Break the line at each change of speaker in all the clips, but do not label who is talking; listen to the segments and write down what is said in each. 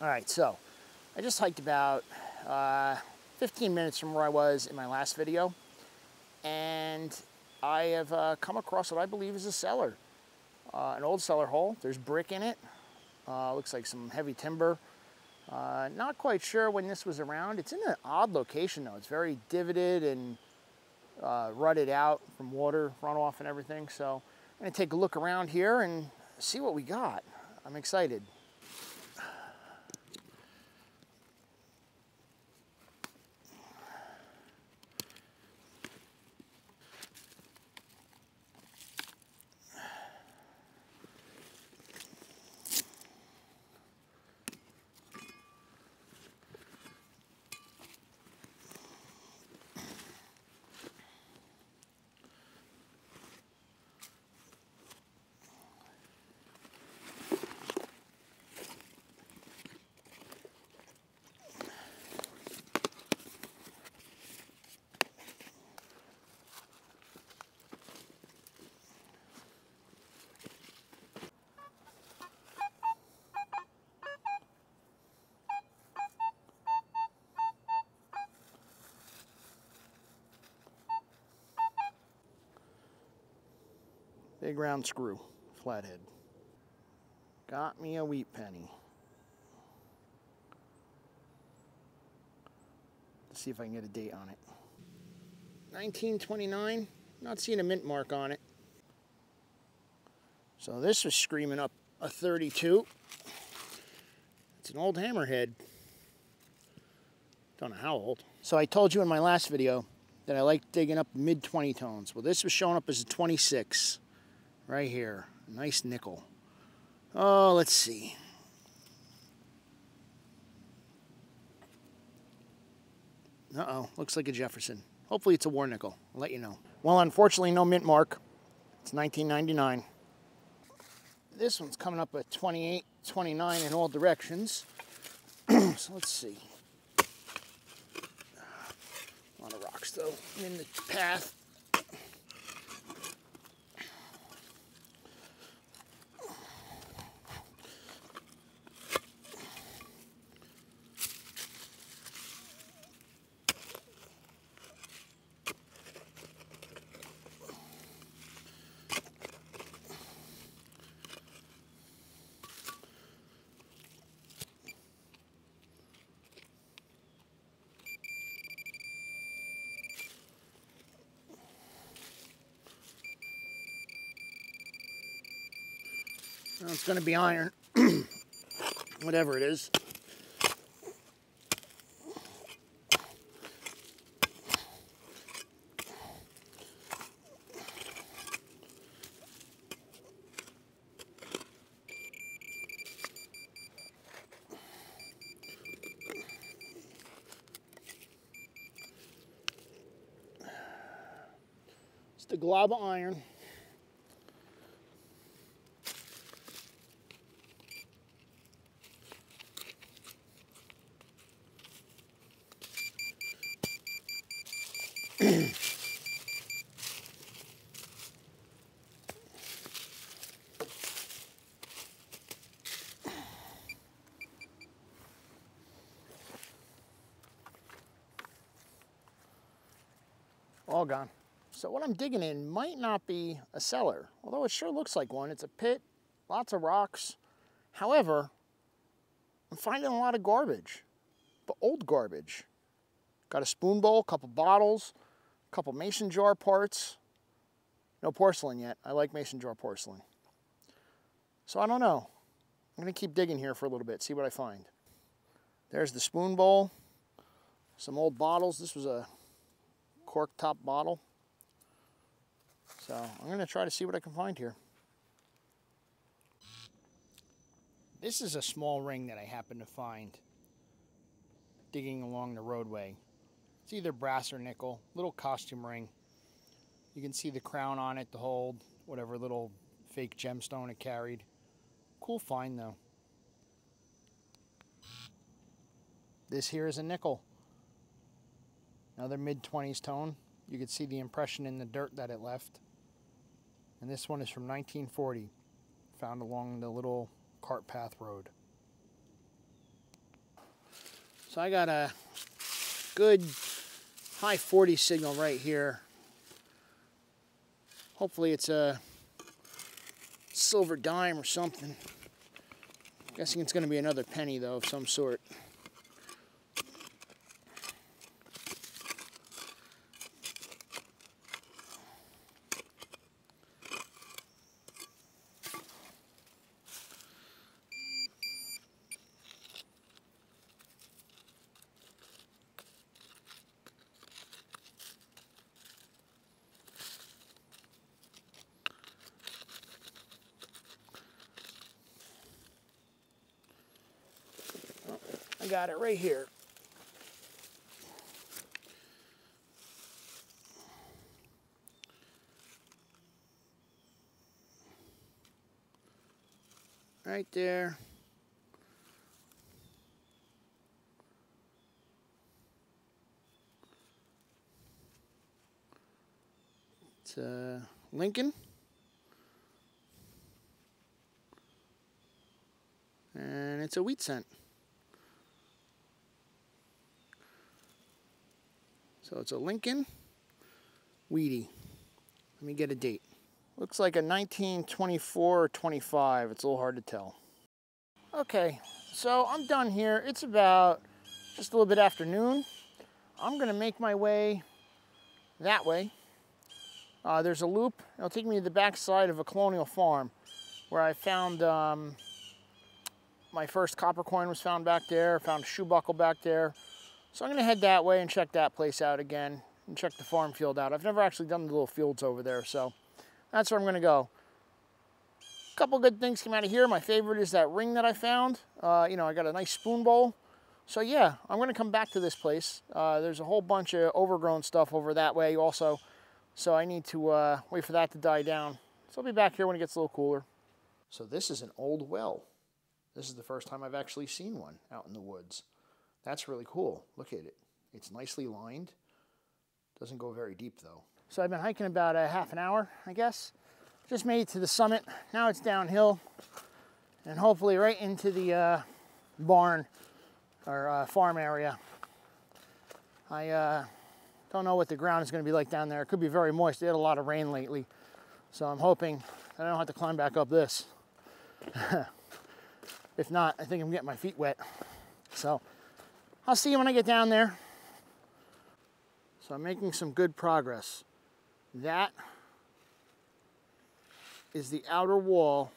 All right, so I just hiked about 15 minutes from where I was in my last video, and I have come across what I believe is a cellar, an old cellar hole. There's brick in it. Looks like some heavy timber. Not quite sure when this was around. It's in an odd location though. It's very divoted and rutted out from water runoff and everything. So I'm gonna take a look around here and see what we got. I'm excited. Big round screw, flathead. Got me a wheat penny. Let's see if I can get a date on it. 1929, not seeing a mint mark on it. So this was screaming up a 32. It's an old hammerhead. Don't know how old. So I told you in my last video that I like digging up mid 20 tones. Well, this was showing up as a 26. Right here, nice nickel. Oh, let's see. Uh-oh, looks like a Jefferson. Hopefully it's a war nickel. I'll let you know. Well, unfortunately, no mint mark. It's 1999. This one's coming up at 28, 29 in all directions. So let's see. A lot of rocks, though, in the path. Well, it's going to be iron, whatever it is. It's the glob of iron. All gone. So what I'm digging in might not be a cellar, although it sure looks like one. It's a pit, lots of rocks. However, I'm finding a lot of garbage, but old garbage. Got a spoon bowl, a couple bottles, a couple mason jar parts. No porcelain yet. I like mason jar porcelain. So I don't know. I'm gonna keep digging here for a little bit, see what I find. There's the spoon bowl, some old bottles. This was a cork top bottle. So I'm going to try to see what I can find here. This is a small ring that I happen to find digging along the roadway. It's either brass or nickel, little costume ring. You can see the crown on it to hold whatever little fake gemstone it carried. Cool find though. This here is a nickel. Another mid-20s tone. You can see the impression in the dirt that it left. And this one is from 1940, found along the little cart path road. So I got a good high 40 signal right here. Hopefully it's a silver dime or something. Guessing it's going to be another penny though of some sort. I got it right here. Right there. It's Lincoln. And it's a wheat cent. So it's a Lincoln Wheatie. Let me get a date. Looks like a 1924 or 25. It's a little hard to tell. Okay, so I'm done here. It's about just a little bit after noon. I'm gonna make my way that way. There's a loop. It'll take me to the back side of a colonial farm where I found my first copper coin was found back there. I found a shoe buckle back there. So I'm gonna head that way and check that place out again and check the farm field out. I've never actually done the little fields over there, so that's where I'm gonna go. A couple good things came out of here. My favorite is that ring that I found. You know, I got a nice spoon bowl. So yeah, I'm gonna come back to this place. There's a whole bunch of overgrown stuff over that way also. So I need to wait for that to die down. So I'll be back here when it gets a little cooler. So this is an old well. This is the first time I've actually seen one out in the woods. That's really cool. Look at it. It's nicely lined. Doesn't go very deep though. So I've been hiking about a half an hour, I guess. Just made it to the summit. Now it's downhill and hopefully right into the barn or farm area. I don't know what the ground is going to be like down there. It could be very moist. They had a lot of rain lately. So I'm hoping that I don't have to climb back up this. If not, I think I'm getting my feet wet. So I'll see you when I get down there. So I'm making some good progress. That is the outer wall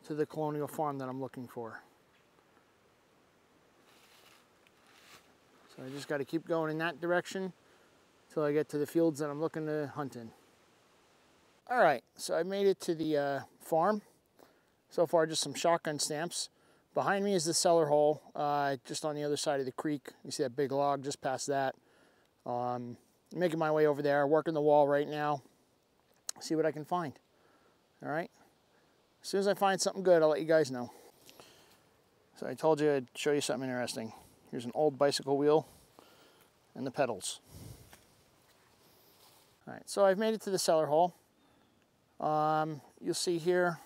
to the colonial farm that I'm looking for. So I just got to keep going in that direction until I get to the fields that I'm looking to hunt in. All right, so I made it to the farm. So far, just some shotgun stamps. Behind me is the cellar hole, just on the other side of the creek. You see that big log just past that. Making my way over there, working the wall right now. See what I can find. All right. As soon as I find something good, I'll let you guys know. So I told you I'd show you something interesting. Here's an old bicycle wheel and the pedals. All right, so I've made it to the cellar hole. You'll see here,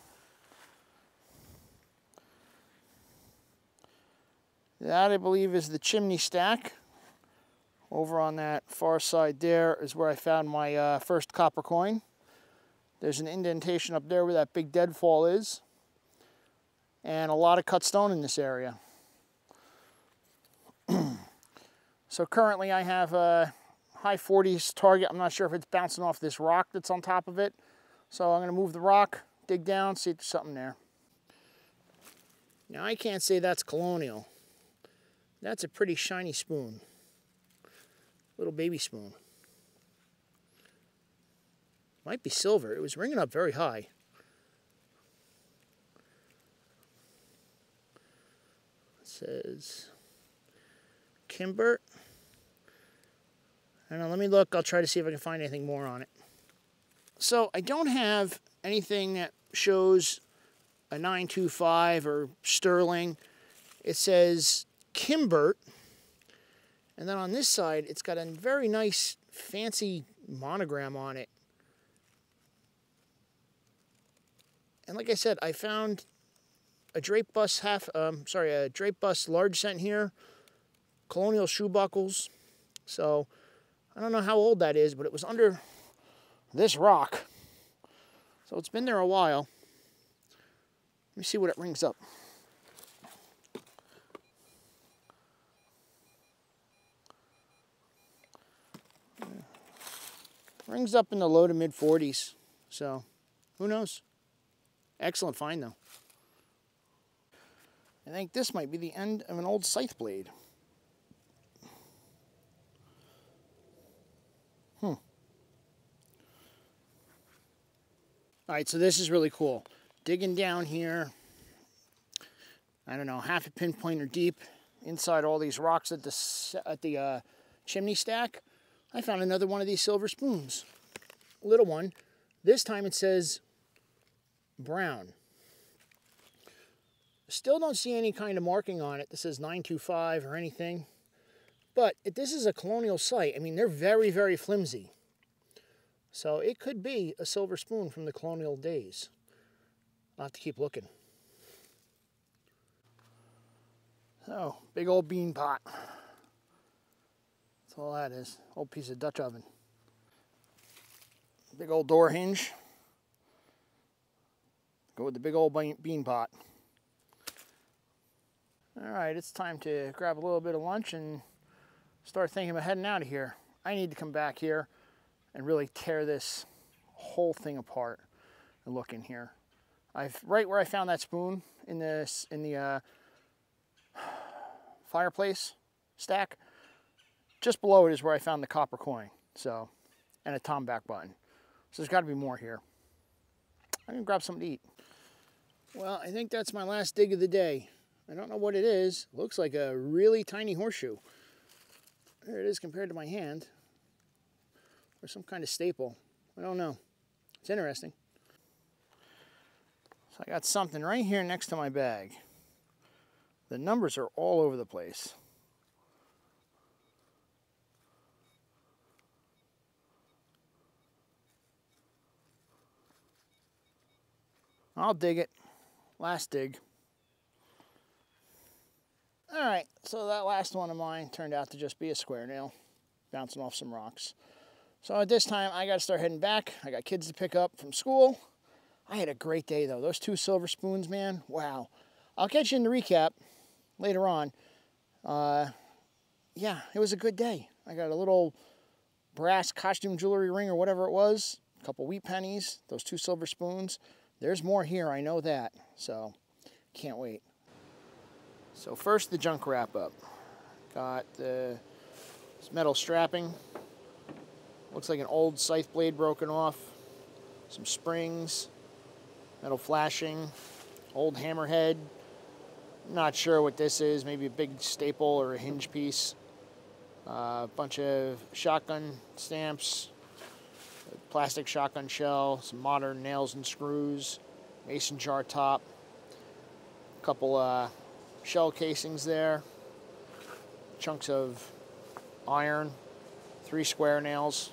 that I believe is the chimney stack. Over on that far side there is where I found my first copper coin. There's an indentation up there where that big deadfall is. And a lot of cut stone in this area. So currently I have a high 40s target. I'm not sure if it's bouncing off this rock that's on top of it. So I'm going to move the rock, dig down, see if there's something there. Now I can't say that's colonial. That's a pretty shiny spoon. Little baby spoon. Might be silver. It was ringing up very high. It says Kimbert. I don't know, let me look. I'll try to see if I can find anything more on it. So I don't have anything that shows a 925 or sterling. It says Kimbert. And then on this side, it's got a very nice, fancy monogram on it. And like I said, I found a drape bus a drape bus large cent here. colonial shoe buckles. So I don't know how old that is, but it was under this rock. So it's been there a while. Let me see what it rings up. Rings up in the low to mid 40s. So who knows? Excellent find though. I think this might be the end of an old scythe blade. All right, so this is really cool. Digging down here, I don't know, half a pinpointer deep inside all these rocks at the chimney stack, I found another one of these silver spoons. Little one. This time it says brown. Still don't see any kind of marking on it that says 925 or anything. But if this is a colonial site, I mean, they're very, very flimsy. So it could be a silver spoon from the colonial days. I'll have to keep looking. So, big old bean pot. That's all that is. Old piece of Dutch oven. Big old door hinge. Go with the big old bean pot. All right, it's time to grab a little bit of lunch and start thinking about heading out of here. I need to come back here and really tear this whole thing apart and look in here. Right where I found that spoon in the fireplace stack, just below it is where I found the copper coin, so, and a tom back button. So there's got to be more here. I'm gonna grab something to eat. Well, I think that's my last dig of the day. I don't know what it is. Looks like a really tiny horseshoe. There it is compared to my hand. Or some kind of staple. I don't know. It's interesting. So I got something right here next to my bag. The numbers are all over the place. I'll dig it. Last dig. All right, so that last one of mine turned out to just be a square nail, bouncing off some rocks. So at this time, I got to start heading back. I got kids to pick up from school. I had a great day, though. Those 2 silver spoons, man, wow. I'll catch you in the recap later on. Yeah, it was a good day. I got a little brass costume jewelry ring or whatever it was, a couple wheat pennies, those 2 silver spoons. There's more here, I know that, so can't wait. So first, the junk wrap up. Got this metal strapping. Looks like an old scythe blade broken off. Some springs, metal flashing, old hammerhead. Not sure what this is, maybe a big staple or a hinge piece. A bunch of shotgun stamps, a plastic shotgun shell, some modern nails and screws, mason jar top, a couple shell casings there, chunks of iron, 3 square nails.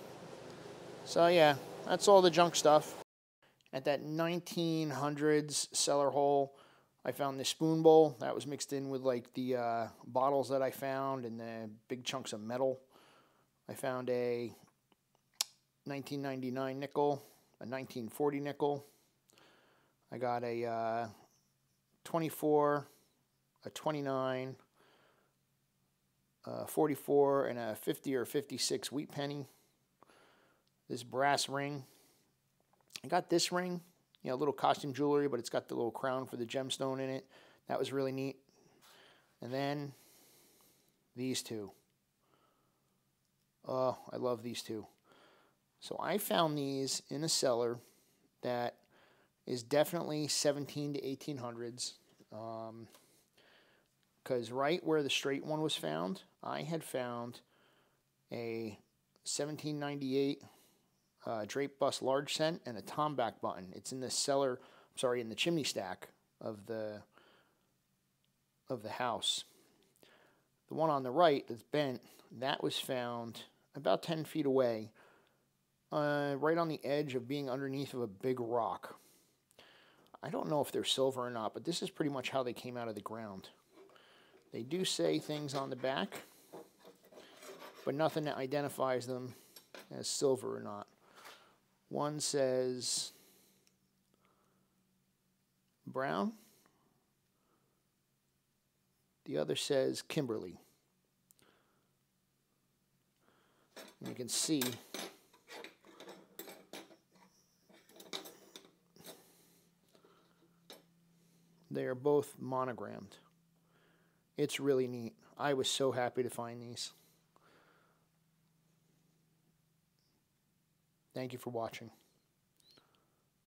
So yeah, that's all the junk stuff. At that 1900s cellar hole, I found the spoon bowl. That was mixed in with like the bottles that I found and the big chunks of metal. I found a 1999 nickel, a 1940 nickel. I got a 24, a 29, a 44, and a 50 or 56 wheat penny. This brass ring. I got this ring, you know, a little costume jewelry, but it's got the little crown for the gemstone in it. That was really neat. And then these 2. Oh, I love these 2. So I found these in a cellar that is definitely 17 to 1800s. Because right where the straight one was found, I had found a 1798 drape bust large cent and a tom back button. It's in the cellar, sorry, in the chimney stack of the house. The one on the right that's bent, that was found about 10 feet away, right on the edge of being underneath of a big rock. I don't know if they're silver or not, but this is pretty much how they came out of the ground. They do say things on the back but nothing that identifies them as silver or not. One says brown. The other says Kimberly. And you can see they are both monogrammed. It's really neat. I was so happy to find these. Thank you for watching.